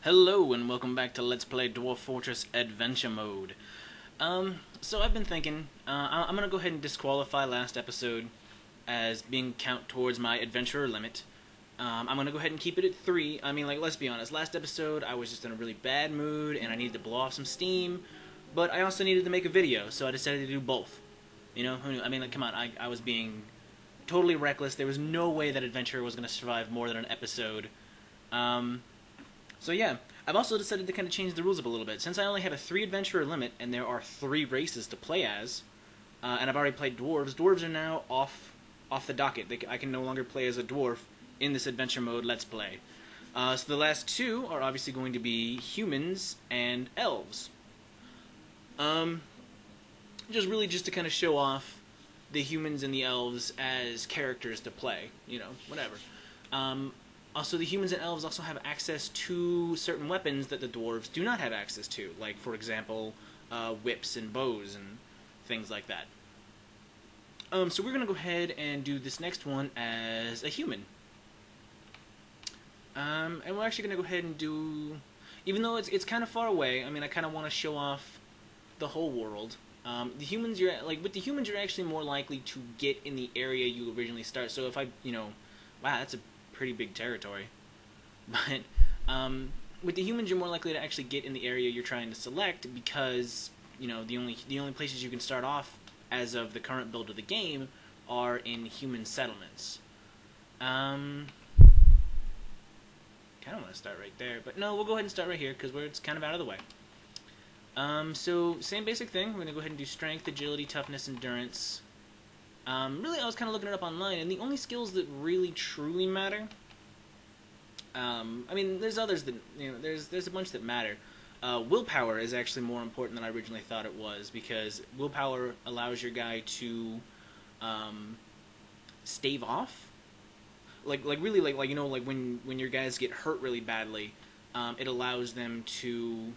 Hello and welcome back to Let's Play Dwarf Fortress Adventure Mode. So I've been thinking, I'm gonna go ahead and disqualify last episode as being count towards my adventurer limit. I'm gonna go ahead and keep it at 3. I mean, like, let's be honest, last episode I was just in a really bad mood and I needed to blow off some steam, but I also needed to make a video, so I decided to do both. You know, who knew? I mean, like, come on, I was being totally reckless. There was no way that adventurer was gonna survive more than an episode. So yeah, I've also decided to kind of change the rules up a little bit. Since I only have a 3 adventurer limit, and there are 3 races to play as, and I've already played dwarves, dwarves are now off the docket. I can no longer play as a dwarf in this adventure mode Let's Play. So the last 2 are obviously going to be humans and elves. Just to kind of show off the humans and the elves as characters to play, you know, whatever. Also, the humans and elves also have access to certain weapons that the dwarves do not have access to, like, for example, whips and bows and things like that. So we're going to go ahead and do this next one as a human. And we're actually going to go ahead and do, even though it's kind of far away, I mean, I kind of want to show off the whole world. The humans, with the humans, you're actually more likely to get in the area you originally start. So if wow, that's a pretty big territory. But with the humans, you're more likely to actually get in the area you're trying to select because, you know, the only places you can start off as of the current build of the game are in human settlements. Kind of want to start right there, but no, we'll go ahead and start right here because it's kind of out of the way. So same basic thing. We're gonna go ahead and do strength, agility, toughness, endurance. Really, I was kind of looking it up online, and the only skills that really truly matter, I mean, there's others that, you know, there's a bunch that matter. Willpower is actually more important than I originally thought it was, because willpower allows your guy to stave off, really, you know, like when your guys get hurt really badly, it allows them to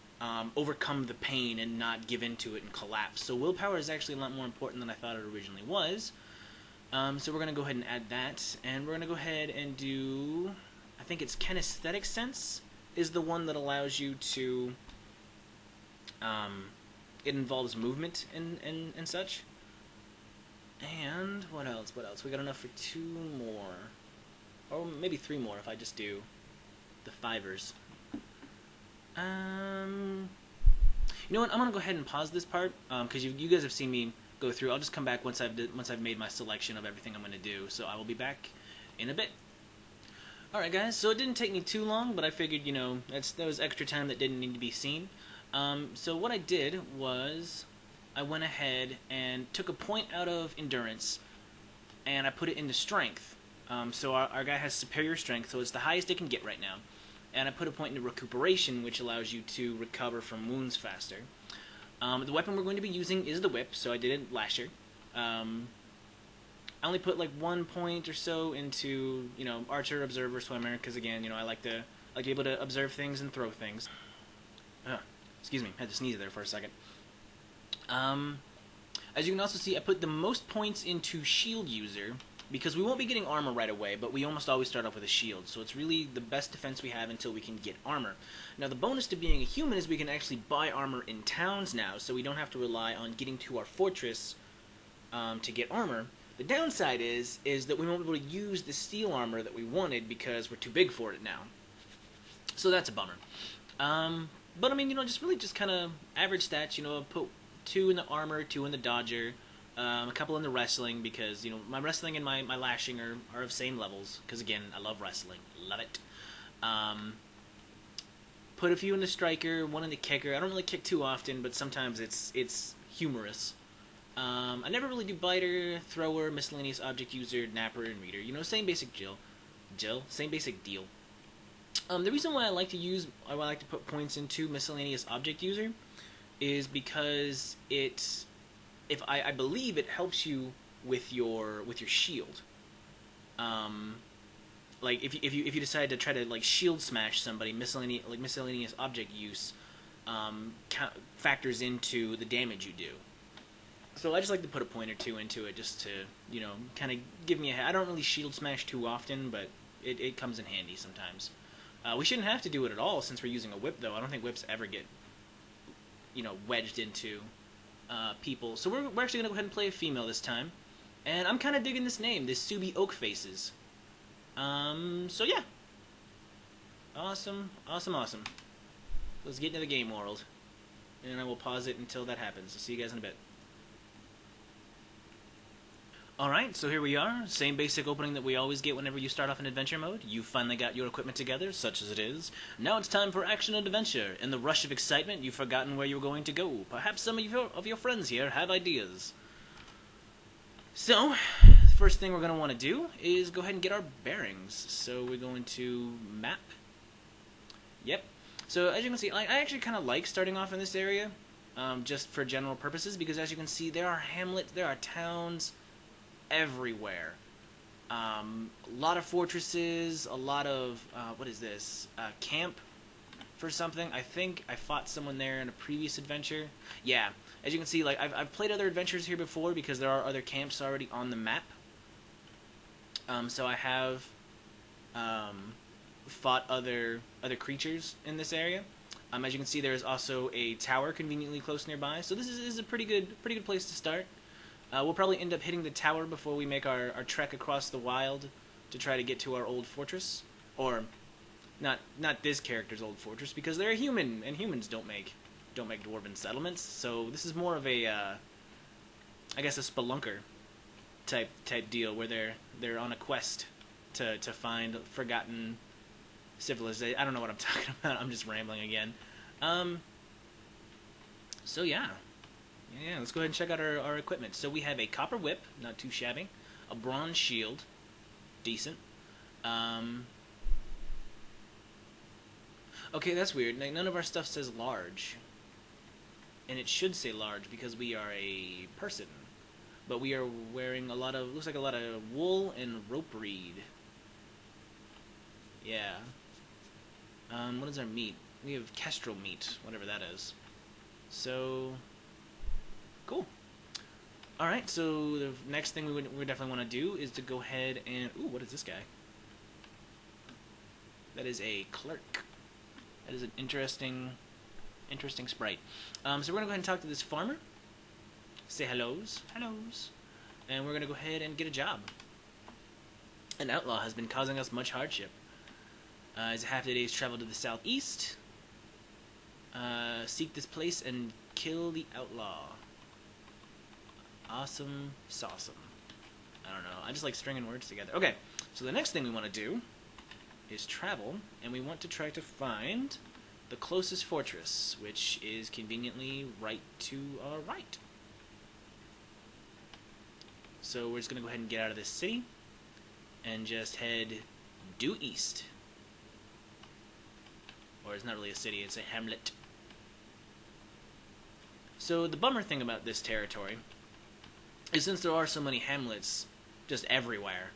overcome the pain and not give into it and collapse. So willpower is actually a lot more important than I thought it originally was. So we're going to go ahead and add that, and we're going to go ahead and do, I think it's kinesthetic sense is the one that allows you to, it involves movement and such. And what else? We got enough for 2 more, or maybe 3 more if I just do the 5ers. You know what? I'm gonna go ahead and pause this part because you guys have seen me go through. I'll just come back once I've made my selection of everything I'm gonna do. So I will be back in a bit. All right, guys. So it didn't take me too long, but I figured, you know, that was extra time that didn't need to be seen. So what I did was I went ahead and took a point out of endurance and I put it into strength. So our guy has superior strength, so it's the highest it can get right now. And I put a point into recuperation, which allows you to recover from wounds faster. The weapon we're going to be using is the whip, so I did it lasher. I only put like 1 point or so into, you know, archer, observer, swimmer, because again, you know, I like to be able to observe things and throw things. Excuse me, had to sneeze there for a second. As you can also see, I put the most points into shield user, because we won't be getting armor right away, but we almost always start off with a shield, so it's really the best defense we have until we can get armor. Now, the bonus to being a human is we can actually buy armor in towns now, so we don't have to rely on getting to our fortress to get armor. The downside is that we won't be able to use the steel armor that we wanted because we're too big for it now. So that's a bummer. But I mean, you know, just kind of average stats. You know, put 2 in the armor, 2 in the dodger. A couple in the wrestling because, you know, my wrestling and my lashing are of same levels because, again, I love wrestling. Love it. Put a few in the striker, 1 in the kicker. I don't really kick too often, but sometimes it's humorous. I never really do biter, thrower, miscellaneous object user, napper, and reader. You know, same basic same basic deal. The reason why I like to put points into miscellaneous object user is because I believe it helps you with your shield. Like if you decide to try to like shield smash somebody, miscellaneous object use factors into the damage you do. So I just like to put a point or 2 into it just to, you know, kind of give me I don't really shield smash too often, but it comes in handy sometimes. We shouldn't have to do it at all since we're using a whip, though. I don't think whips ever get, wedged into people. So we're actually going to go ahead and play a female this time. And I'm kind of digging this name, this Subi Oakfaces. So yeah. Awesome. Let's get into the game world. And I will pause it until that happens. I'll see you guys in a bit. Alright, so here we are. Same basic opening that we always get whenever you start off in adventure mode. You finally got your equipment together, such as it is. Now it's time for action and adventure. In the rush of excitement, you've forgotten where you're going to go. Perhaps some of your friends here have ideas. So, the first thing we're going to want to do is go ahead and get our bearings. So we're going to map. Yep. So as you can see, I actually kind of like starting off in this area, just for general purposes, because as you can see, there are hamlets, there are towns everywhere. A lot of fortresses, a lot of, what is this? Camp for something. I think I fought someone there in a previous adventure. Yeah, as you can see, like I've played other adventures here before because there are other camps already on the map. So I have fought other creatures in this area. As you can see, there is also a tower conveniently close nearby. So this is a pretty good place to start. We'll probably end up hitting the tower before we make our trek across the wild to try to get to our old fortress. Or, not this character's old fortress, because they're a human, and humans don't make dwarven settlements. So this is more of a, I guess, a spelunker type deal where they're on a quest to find forgotten civilization. I don't know what I'm talking about. I'm just rambling again. So yeah. Yeah, let's go ahead and check out our equipment. So we have a copper whip, not too shabby, a bronze shield, decent. Okay, that's weird. None of our stuff says large. And it should say large because we are a person. But we are wearing looks like a lot of wool and rope reed. Yeah. What is our meat? We have kestrel meat, whatever that is. So, cool. Alright, so the next thing we definitely want to do is to go ahead and... Ooh, what is this guy? That is a clerk. That is an interesting sprite. So we're going to go ahead and talk to this farmer. Say hellos. Hellos. And we're going to go ahead and get a job. An outlaw has been causing us much hardship. It's a half a day's travel to the southeast. Seek this place and kill the outlaw. Awesome sauceum. I don't know. I just like stringing words together. Okay, so the next thing we want to do is travel, and we want to try to find the closest fortress, which is conveniently right to our right. So we're just going to go ahead and get out of this city and just head due east. Or it's not really a city, it's a hamlet. So the bummer thing about this territory is since there are so many hamlets just everywhere,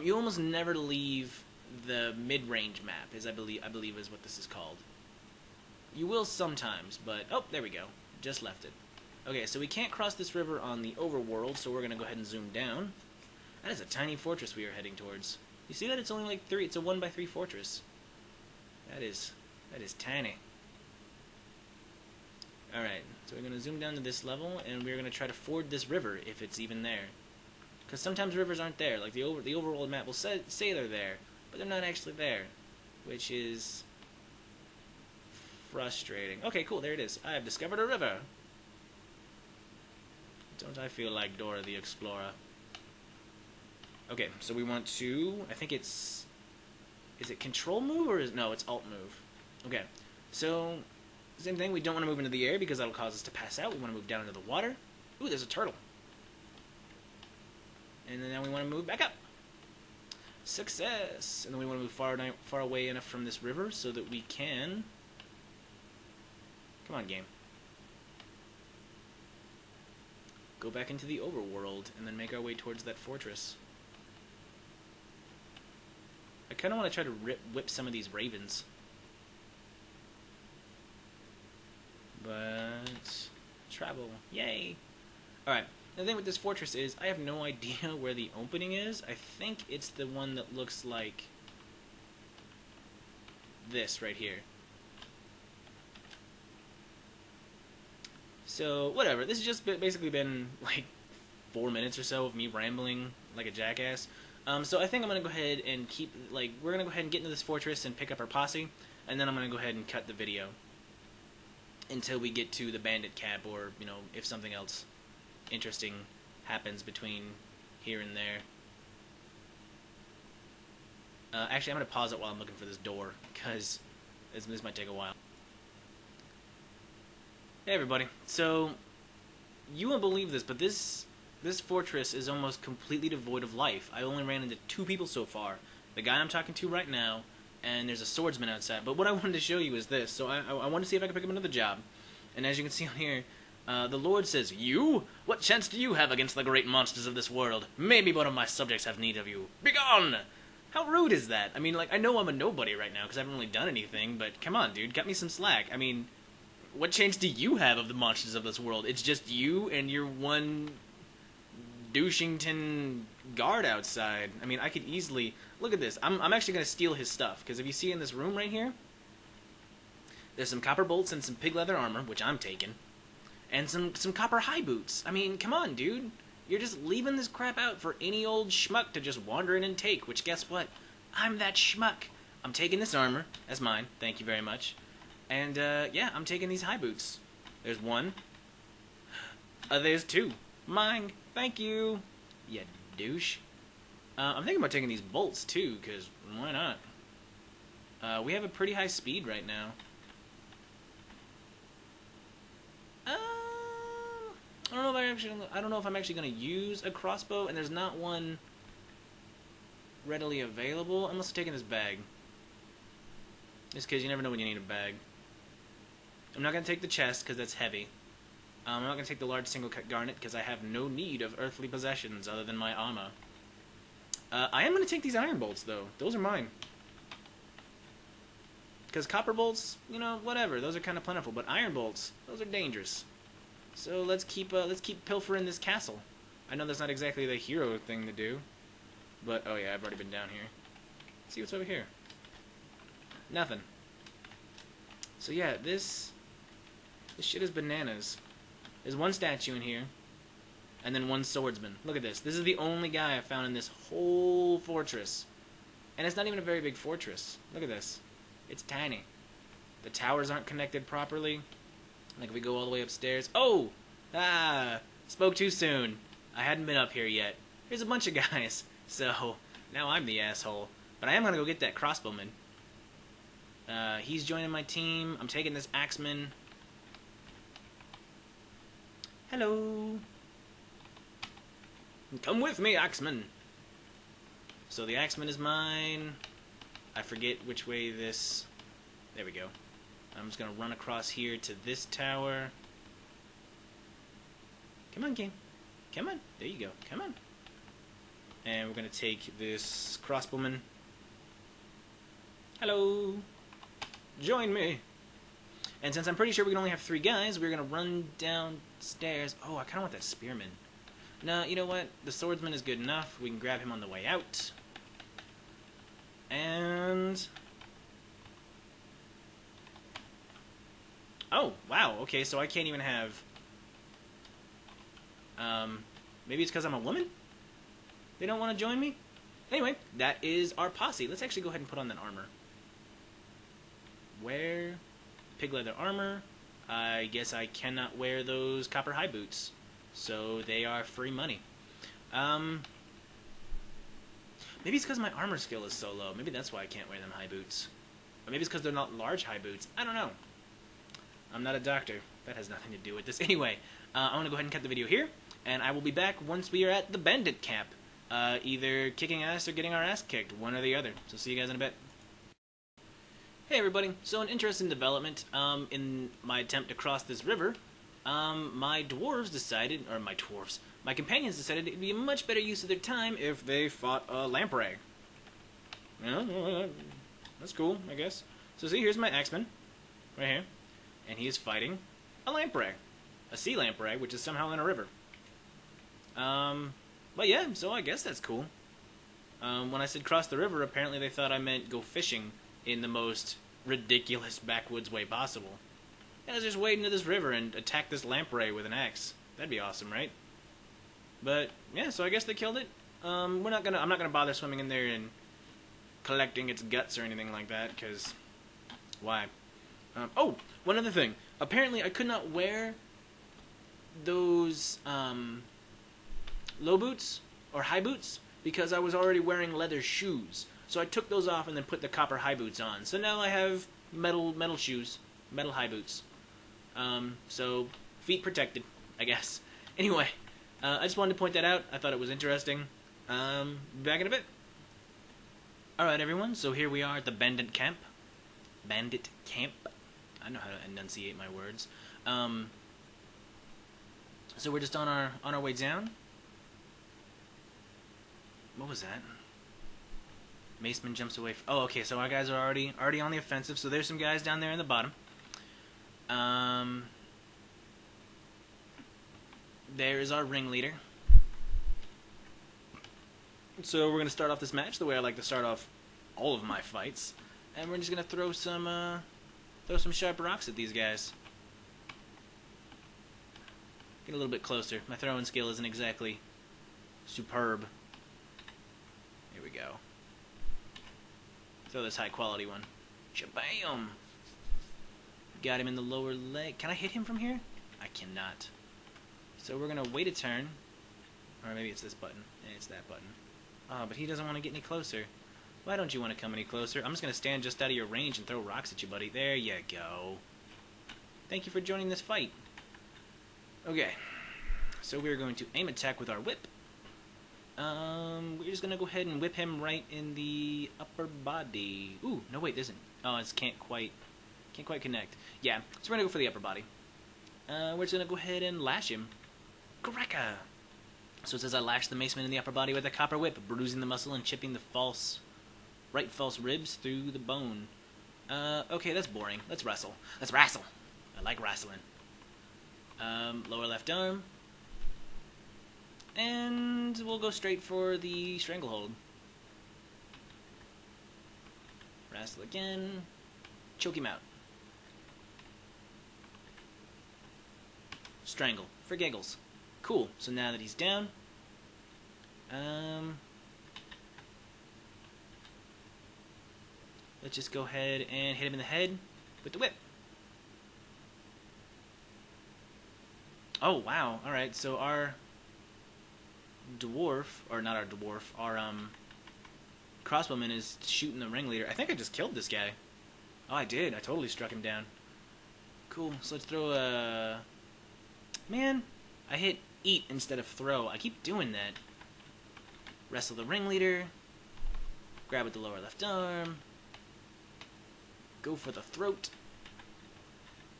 you almost never leave the mid-range map, I believe is what this is called. You will sometimes, but... Oh, there we go. Just left it. Okay, so we can't cross this river on the overworld, so we're going to go ahead and zoom down. That is a tiny fortress we are heading towards. You see that? It's only like 3. It's a 1x3 fortress. That is tiny. Alright, so we're going to zoom down to this level, and we're going to try to ford this river, if it's even there. Because sometimes rivers aren't there. Like, the overworld map will say they're there, but they're not actually there. Which is... frustrating. Okay, cool, there it is. I have discovered a river. Don't I feel like Dora the Explorer? Okay, so we want to... I think it's... Is it control move, or is... No, it's alt move. Okay, so... Same thing, we don't want to move into the air because that'll cause us to pass out. We want to move down into the water. Ooh, there's a turtle. And then now we want to move back up. Success! And then we want to move far away enough from this river so that we can... Come on, game. Go back into the overworld and then make our way towards that fortress. I kind of want to try to whip some of these ravens. But... travel. Yay! Alright, the thing with this fortress is I have no idea where the opening is. I think it's the one that looks like... this right here. So, whatever. This has just basically been, like, 4 minutes or so of me rambling like a jackass. So I think I'm going to go ahead and we're going to go ahead and get into this fortress and pick up our posse, and then I'm going to go ahead and cut the video until we get to the bandit camp, or, you know, if something else interesting happens between here and there. Actually, I'm going to pause it while I'm looking for this door, because this might take a while. Hey everybody, so you won't believe this, but this fortress is almost completely devoid of life. I only ran into 2 people so far. The guy I'm talking to right now, and there's a swordsman outside. But what I wanted to show you is this. So I want to see if I can pick up another job. And as you can see on here, the Lord says, "You? What chance do you have against the great monsters of this world? Maybe one of my subjects have need of you. Begone!" How rude is that? I mean, like, I know I'm a nobody right now because I haven't really done anything, but come on, dude, cut me some slack. I mean, what chance do you have of the monsters of this world? It's just you and your one douchington guard outside. I mean, I could easily... Look at this. I'm actually going to steal his stuff, because if you see in this room right here, there's some copper bolts and some pig leather armor, which I'm taking, and some copper high boots. I mean, come on, dude. You're just leaving this crap out for any old schmuck to just wander in and take, which guess what? I'm that schmuck. I'm taking this armor. That's mine. Thank you very much. And, yeah, I'm taking these high boots. There's 1. There's 2. Mine. Thank you. You douche. I'm thinking about taking these bolts, too, because why not? We have a pretty high speed right now. I don't know if I'm actually going to use a crossbow, and there's not one readily available. I must have taken this bag. Just because you never know when you need a bag. I'm not going to take the chest, because that's heavy. I'm not going to take the large single-cut garnet, because I have no need of earthly possessions other than my armor. I am going to take these iron bolts, though. Those are mine. Because copper bolts, you know, whatever. Those are kind of plentiful. But iron bolts, those are dangerous. So let's keep pilfering this castle. I know that's not exactly the hero thing to do. But, oh yeah, I've already been down here. Let's see what's over here. Nothing. So yeah, this shit is bananas. There's 1 statue in here, and then 1 swordsman. Look at this. This is the only guy I found in this whole fortress. And it's not even a very big fortress. Look at this. It's tiny. The towers aren't connected properly. Like if we go all the way upstairs. Oh! Ah! Spoke too soon. I hadn't been up here yet. Here's a bunch of guys. So, now I'm the asshole. But I am going to go get that crossbowman. He's joining my team. I'm taking this axeman. Hello. Come with me, axeman. So the axeman is mine. I forget which way this... There we go. I'm just going to run across here to this tower. Come on, game. Come on. There you go. Come on. And we're going to take this crossbowman. Hello. Join me. And since I'm pretty sure we can only have 3 guys, we're going to run downstairs. Oh, I kind of want that spearman. No, you know what? The swordsman is good enough. We can grab him on the way out. And... Oh, wow. Okay, so I can't even have... Maybe it's because I'm a woman? They don't want to join me? Anyway, that is our posse. Let's actually go ahead and put on that armor. Wear pig leather armor. I guess I cannot wear those copper high boots. So they are free money. Maybe it's because my armor skill is so low. Maybe that's why I can't wear them high boots. Or maybe it's because they're not large high boots. I don't know. I'm not a doctor. That has nothing to do with this. Anyway, I'm going to go ahead and cut the video here. And I will be back once we are at the bandit camp. Either kicking ass or getting our ass kicked. One or the other. So see you guys in a bit. Hey everybody. So an interesting development in my attempt to cross this river. My companions decided it would be a much better use of their time if they fought a lamprey. Yeah, that's cool, I guess. So see, here's my axeman, right here, and he is fighting a lamprey, a sea lamprey, which is somehow in a river. But yeah, so I guess that's cool. When I said cross the river, apparently they thought I meant go fishing in the most ridiculous backwoods way possible. And let's just wade into this river and attack this lamprey with an axe. That'd be awesome, right? But yeah, so I guess they killed it. I'm not gonna bother swimming in there and collecting its guts or anything like that, because why? Oh, one other thing. Apparently, I could not wear those low boots or high boots because I was already wearing leather shoes. So I took those off and then put the copper high boots on. So now I have metal shoes, metal high boots. So feet protected, I guess. Anyway, I just wanted to point that out. I thought it was interesting. Back in a bit. Alright, everyone, so here we are at the Bandit Camp. Bandit Camp. I know how to enunciate my words. So we're just on our way down. What was that? Maceman jumps away. Oh, okay, so our guys are already on the offensive. So there's some guys down there in the bottom. There is our ringleader. So we're gonna start off this match the way I like to start off all of my fights, and we're just gonna throw some sharp rocks at these guys. Get a little bit closer. My throwing skill isn't exactly superb. Here we go. Throw this high quality one. Shabam! Got him in the lower leg. Can I hit him from here? I cannot. So we're gonna wait a turn, or maybe it's this button. It's that button. Oh, but he doesn't want to get any closer. Why don't you want to come any closer? I'm just going to stand just out of your range and throw rocks at you, buddy. There you go. Thank you for joining this fight. Okay. So we're going to aim attack with our whip. We're just going to go ahead and whip him right in the upper body. Ooh, no wait, isn't. Oh, it can't quite connect. Yeah, so we're going to go for the upper body. We're just going to go ahead and lash him. Cracker! So it says I lash the maceman in the upper body with a copper whip, bruising the muscle and chipping the false ribs through the bone. Okay, that's boring. Let's wrestle. Let's wrestle. I like wrestling. Lower left arm. And we'll go straight for the stranglehold. Wrestle again. Choke him out. Strangle. For giggles. Cool. So now that he's down, let's just go ahead and hit him in the head with the whip. Oh, wow. Alright, so our dwarf, or not our dwarf, our crossbowman is shooting the ringleader. I think I just killed this guy. Oh, I did. I totally struck him down. Cool. So let's throw a... Man, I hit eat instead of throw. I keep doing that. Wrestle the ringleader. Grab with the lower left arm. Go for the throat.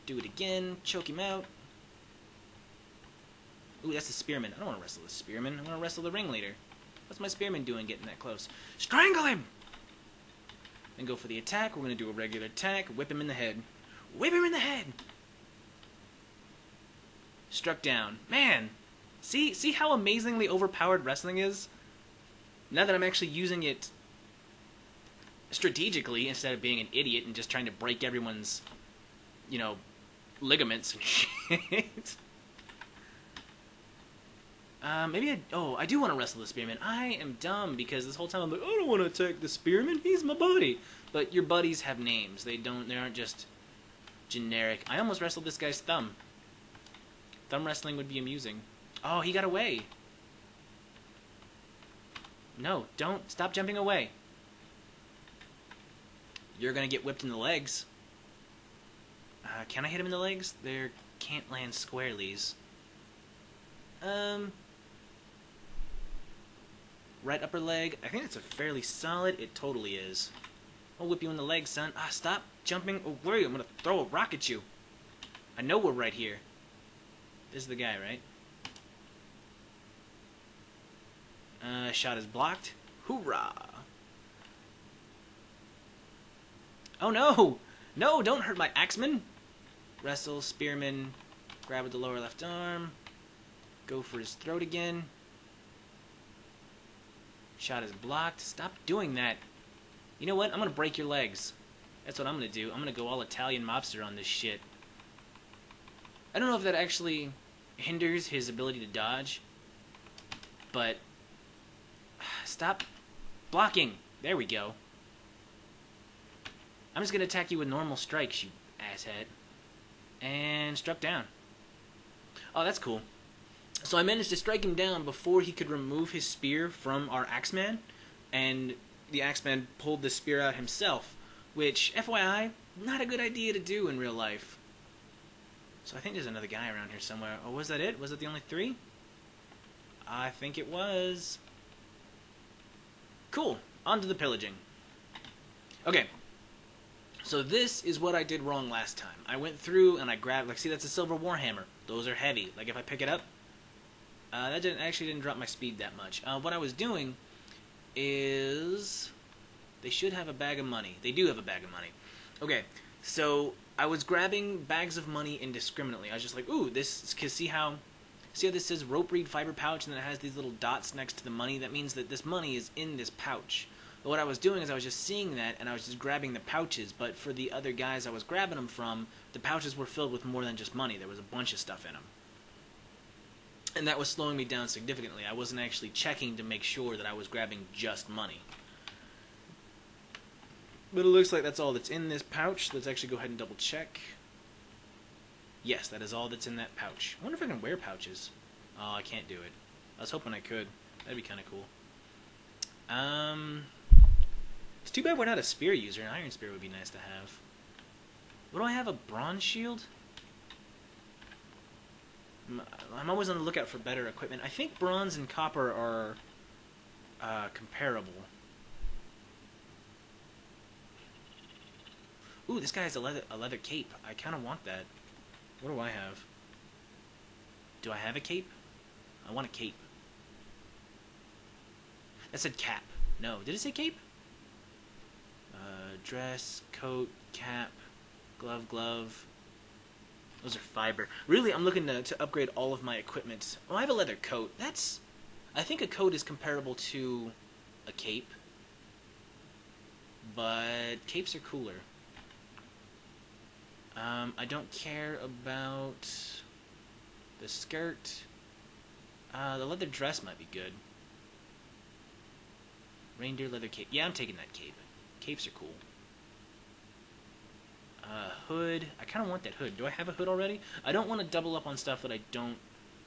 Do it again. Choke him out. Ooh, that's the spearman. I don't want to wrestle the spearman. I want to wrestle the ringleader. What's my spearman doing getting that close? Strangle him! Then go for the attack. We're going to do a regular attack. Whip him in the head. Whip him in the head! Struck down. Man! See how amazingly overpowered wrestling is? Now that I'm actually using it strategically instead of being an idiot and just trying to break everyone's, ligaments and shit. Maybe I do want to wrestle the spearman. I am dumb because this whole time I'm like, I don't want to attack the spearman. He's my buddy. But your buddies have names. They aren't just generic. I almost wrestled this guy's thumb. Thumb wrestling would be amusing. Oh, he got away. No, don't. Stop jumping away. You're gonna get whipped in the legs. Can I hit him in the legs? They can't land squarelies. Right upper leg. I think it's a fairly solid. It totally is. I'll whip you in the leg, son. Stop jumping away. I'm gonna throw a rock at you. I know we're right here. This is the guy, right? Shot is blocked. Hoorah! Oh no! No, don't hurt my axeman! Wrestle, spearman, grab with the lower left arm. Go for his throat again. Shot is blocked. Stop doing that. You know what? I'm gonna break your legs. That's what I'm gonna do. I'm gonna go all Italian mobster on this shit. I don't know if that actually hinders his ability to dodge, but stop blocking. There we go. I'm just gonna attack you with normal strikes, you asshat. And struck down. Oh, that's cool. So I managed to strike him down before he could remove his spear from our Axeman, and the Axeman pulled the spear out himself, which, FYI, not a good idea to do in real life. So I think there's another guy around here somewhere. Oh, was that it? Was it the only 3? I think it was. Cool. On to the pillaging. Okay. So this is what I did wrong last time. I went through and I grabbed, like, see, that's a silver warhammer. Those are heavy. Like, if I pick it up, that actually didn't drop my speed that much. What I was doing is, they should have a bag of money. They do have a bag of money. Okay, so I was grabbing bags of money indiscriminately. I was just like, ooh, this, cause see how this says rope reed fiber pouch, and then it has these little dots next to the money? That means that this money is in this pouch. But what I was doing is I was just seeing that, and I was just grabbing the pouches, but for the other guys I was grabbing them from, the pouches were filled with more than just money. There was a bunch of stuff in them. And that was slowing me down significantly. I wasn't actually checking to make sure that I was grabbing just money. But it looks like that's all that's in this pouch. Let's actually go ahead and double check. Yes, that is all that's in that pouch. I wonder if I can wear pouches. Oh, I can't do it. I was hoping I could. That'd be kind of cool. It's too bad we're not a spear user. An iron spear would be nice to have. What do I have? A bronze shield? I'm always on the lookout for better equipment. I think bronze and copper are comparable. Ooh, this guy has a leather cape. I kind of want that. What do I have? Do I have a cape? I want a cape. That said cap. No, did it say cape? Dress, coat, cap, glove. Those are fiber. Really, I'm looking to upgrade all of my equipment. Oh, I have a leather coat. I think a coat is comparable to a cape. But capes are cooler. I don't care about the skirt. The leather dress might be good. Reindeer leather cape. Yeah, I'm taking that cape. Capes are cool. Hood. I kind of want that hood. Do I have a hood already? I don't want to double up on stuff that I don't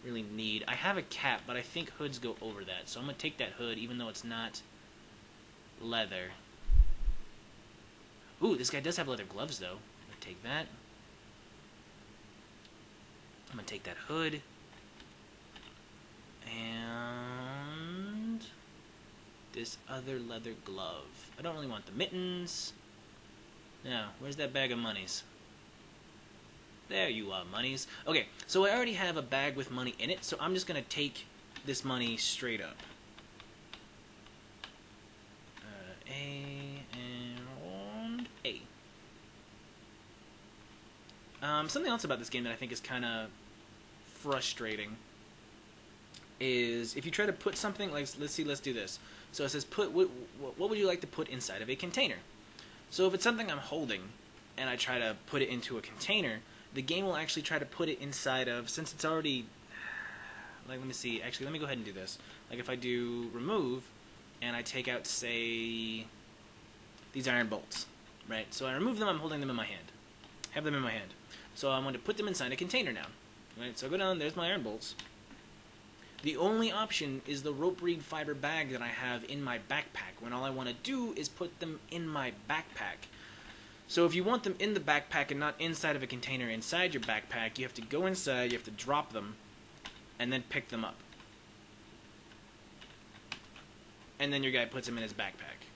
really need. I have a cap, but I think hoods go over that. So I'm going to take that hood, even though it's not leather. Ooh, this guy does have leather gloves, though. I'm going to take that. I'm going to take that hood. And this other leather glove. I don't really want the mittens. Now, where's that bag of monies? There you are, monies. Okay, so I already have a bag with money in it, so I'm just going to take this money straight up. A and A. Something else about this game that I think is kind of frustrating is if you try to put something, like, let's do this. So it says, what would you like to put inside of a container? So if it's something I'm holding, and I try to put it into a container, the game will actually try to put it inside of, since it's already, like, let me see, actually, let me go ahead and do this. Like, if I do remove, and I take out, say, these iron bolts, right? So I remove them, I'm holding them in my hand. Have them in my hand. So I'm going to put them inside a container now, right? So I go down, there's my iron bolts. The only option is the rope reed fiber bag that I have in my backpack, when all I want to do is put them in my backpack. So if you want them in the backpack and not inside of a container inside your backpack, you have to go inside, you have to drop them, and then pick them up. And then your guy puts them in his backpack.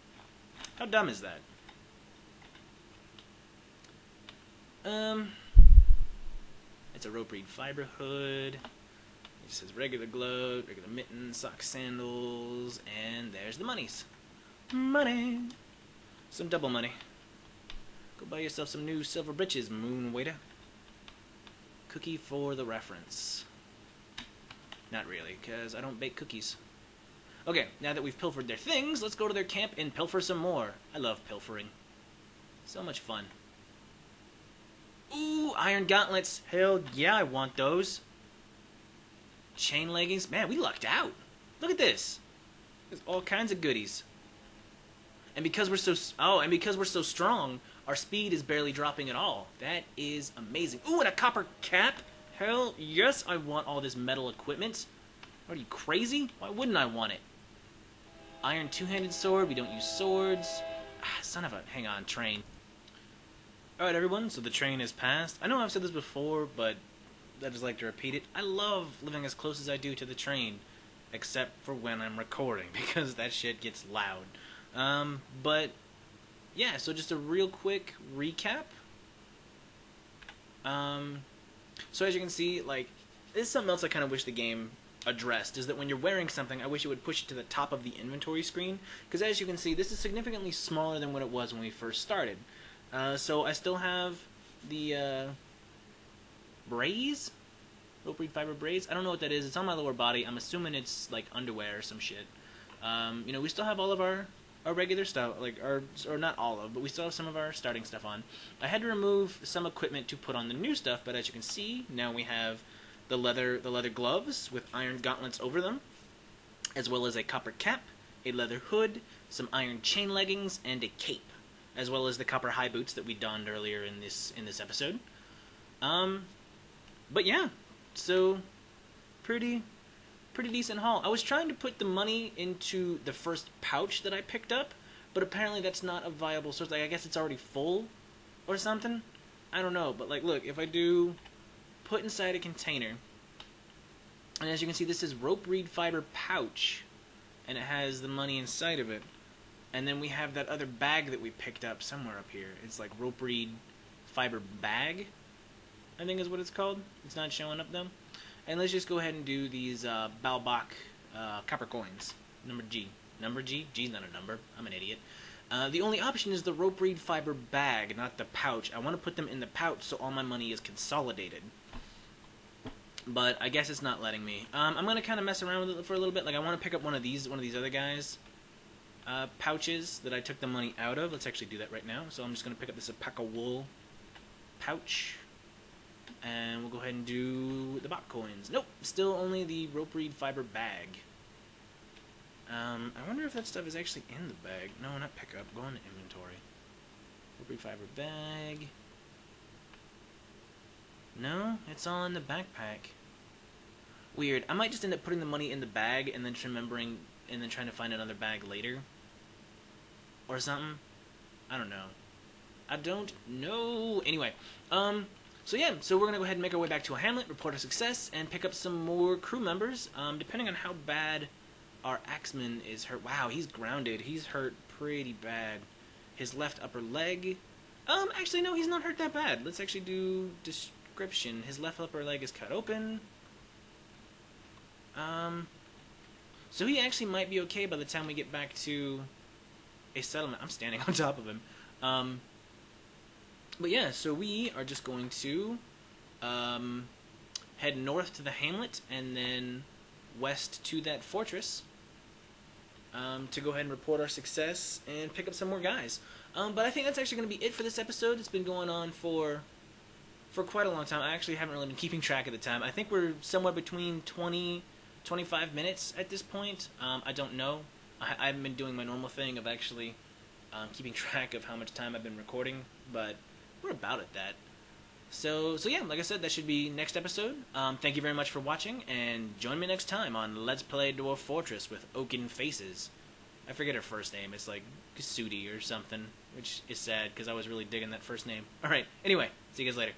How dumb is that? It's a rope reed fiber hood. It says regular glove, regular mittens, socks, sandals, and there's the monies. Money! Some double money. Go buy yourself some new silver breeches, moon waiter. Cookie for the reference. Not really, because I don't bake cookies. Okay, now that we've pilfered their things, let's go to their camp and pilfer some more. I love pilfering. So much fun. Ooh, iron gauntlets. Hell yeah, I want those. Chain leggings. Man, we lucked out. Look at this. There's all kinds of goodies. And because we're so strong, our speed is barely dropping at all. That is amazing. Ooh, and a copper cap. Hell yes, I want all this metal equipment. Are you crazy? Why wouldn't I want it? Iron two-handed sword. We don't use swords. Ah, son of a... Hang on, train. Alright, everyone, so the train has passed. I know I've said this before, but I just like to repeat it. I love living as close as I do to the train, except for when I'm recording, because that shit gets loud. But, yeah, so just a real quick recap. So as you can see, like, this is something else I kind of wish the game addressed, is that when you're wearing something, I wish it would push it to the top of the inventory screen, because as you can see, this is significantly smaller than what it was when we first started. So I still have the braids, rope reed fiber braids. I don't know what that is. It's on my lower body. I'm assuming it's like underwear or some shit. You know, we still have all of our regular stuff, like or not all of, but we still have some of our starting stuff on. I had to remove some equipment to put on the new stuff, but as you can see, now we have the leather gloves with iron gauntlets over them, as well as a copper cap, a leather hood, some iron chain leggings, and a cape, as well as the copper high boots that we donned earlier in this episode. But yeah, so pretty decent haul. I was trying to put the money into the first pouch that I picked up, but apparently that's not a viable source. Like, I guess it's already full or something. I don't know, but like, look, if I do put inside a container, and as you can see, this is rope reed fiber pouch, and it has the money inside of it. And then we have that other bag that we picked up somewhere up here. It's like rope reed fiber bag, I think is what it's called. It's not showing up though. And let's just go ahead and do these Balbach copper coins. Number G. Number G? G's not a number. I'm an idiot. The only option is the rope reed fiber bag, not the pouch. I want to put them in the pouch so all my money is consolidated. But I guess it's not letting me. I'm going to kind of mess around with it for a little bit. Like, I want to pick up one of these other guys' pouches that I took the money out of. Let's actually do that right now. So I'm just going to pick up this alpaca wool pouch. And we'll go ahead and do the bot coins. Nope, still only the rope reed fiber bag. I wonder if that stuff is actually in the bag. No, not pick up. Go into inventory. Rope reed fiber bag. No, it's all in the backpack. Weird. I might just end up putting the money in the bag and then remembering and then trying to find another bag later. Or something. I don't know. I don't know. Anyway, so yeah, so we're going to go ahead and make our way back to a hamlet, report our success, and pick up some more crew members, depending on how bad our axeman is hurt. Wow, he's grounded. He's hurt pretty bad. His left upper leg... actually, no, he's not hurt that bad. Let's actually do description. His left upper leg is cut open. So he actually might be okay by the time we get back to a settlement. I'm standing on top of him. But yeah, so we are just going to head north to the hamlet and then west to that fortress to go ahead and report our success and pick up some more guys. But I think that's actually going to be it for this episode. It's been going on for quite a long time. I actually haven't really been keeping track of the time. I think we're somewhere between 20-25 minutes at this point. I don't know. I haven't been doing my normal thing of actually keeping track of how much time I've been recording, but we're about at that. So yeah, like I said, that should be next episode. Thank you very much for watching, and join me next time on Let's Play Dwarf Fortress with Oakfaces. I forget her first name. It's like Sudi or something, which is sad because I was really digging that first name. Alright, anyway, see you guys later.